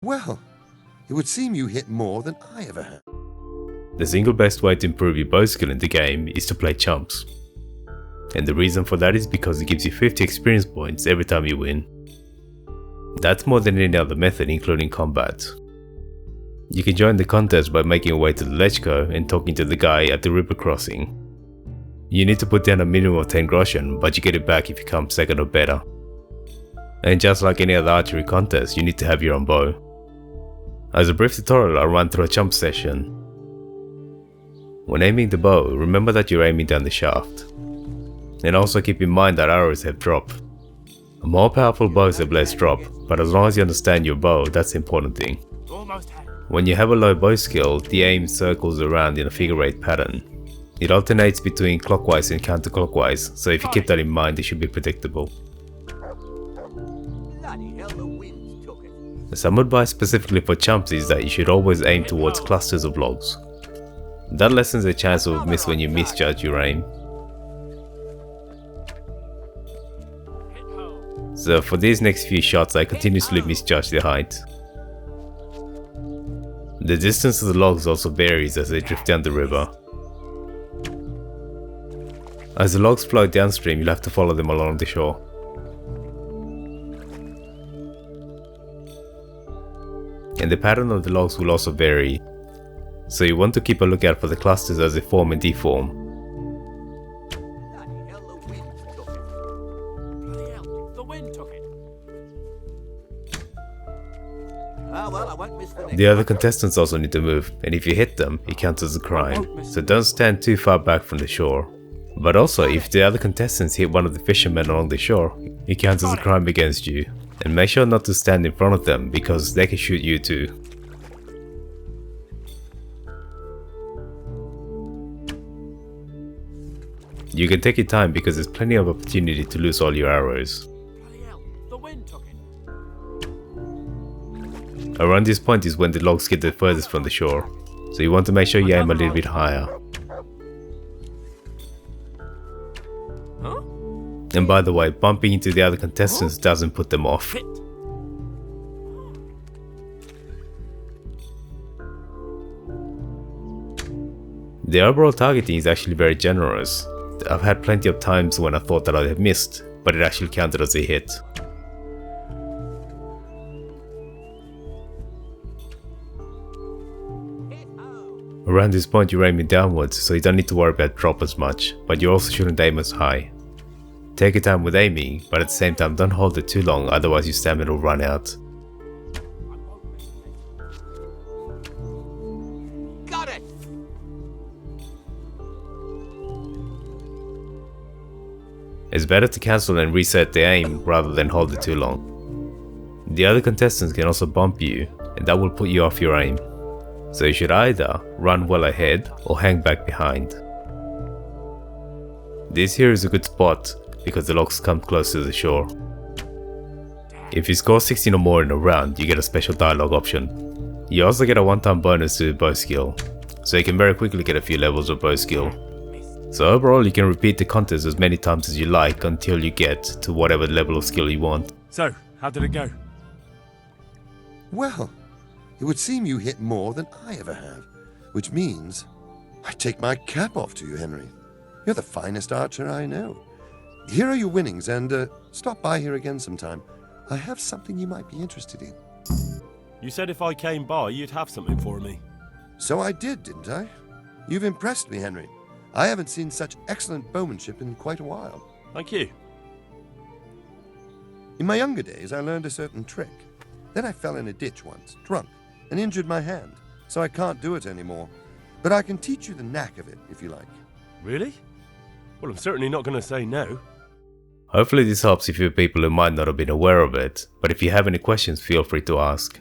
Well, it would seem you hit more than I ever have. The single best way to improve your bow skill in the game is to play Chumps. And the reason for that is because it gives you 50 experience points every time you win. That's more than any other method, including combat. You can join the contest by making your way to Ledetchko and talking to the guy at the river crossing. You need to put down a minimum of 10 groschen, but you get it back if you come second or better. And just like any other archery contest, you need to have your own bow. As a brief tutorial, I'll run through a Chump session. When aiming the bow, remember that you're aiming down the shaft. And also keep in mind that arrows have drop. More powerful bows have less drop, but as long as you understand your bow, that's the important thing. When you have a low bow skill, the aim circles around in a figure 8 pattern. It alternates between clockwise and counterclockwise, so if you keep that in mind, it should be predictable. Some advice specifically for chumps is that you should always aim towards clusters of logs. That lessens the chance of miss when you misjudge your aim. So for these next few shots, I continuously misjudge the height. The distance of the logs also varies as they drift down the river. As the logs flow downstream, you'll have to follow them along the shore. And the pattern of the logs will also vary, so you want to keep a lookout for the clusters as they form and deform. The other contestants also need to move, and if you hit them, it counts as a crime, so don't stand too far back from the shore. But also, if the other contestants hit one of the fishermen along the shore, it counts as a crime against you. And make sure not to stand in front of them, because they can shoot you too. You can take your time because there's plenty of opportunity to lose all your arrows. Around this point is when the logs get the furthest from the shore, so you want to make sure you aim a little bit higher. And by the way, bumping into the other contestants doesn't put them off. The overall targeting is actually very generous. I've had plenty of times when I thought that I'd have missed, but it actually counted as a hit. Around this point you're aiming downwards, so you don't need to worry about drop as much, but you also shouldn't aim as high. Take your time with aiming, but at the same time don't hold it too long, otherwise your stamina will run out. Got it. It's better to cancel and reset the aim rather than hold it too long. The other contestants can also bump you, and that will put you off your aim. So you should either run well ahead or hang back behind. This here is a good spot because the logs come close to the shore. If you score 16 or more in a round, you get a special dialogue option. You also get a one-time bonus to bow skill, so you can very quickly get a few levels of bow skill. So overall you can repeat the contest as many times as you like until you get to whatever level of skill you want. So, how did it go? Well, it would seem you hit more than I ever have, which means I take my cap off to you, Henry. You're the finest archer I know. Here are your winnings, and stop by here again sometime. I have something you might be interested in. You said if I came by, you'd have something for me. So I did, didn't I? You've impressed me, Henry. I haven't seen such excellent bowmanship in quite a while. Thank you. In my younger days, I learned a certain trick. Then I fell in a ditch once, drunk, and injured my hand, so I can't do it anymore. But I can teach you the knack of it, if you like. Really? Well, I'm certainly not going to say no. Hopefully this helps a few people who might not have been aware of it, but if you have any questions, feel free to ask.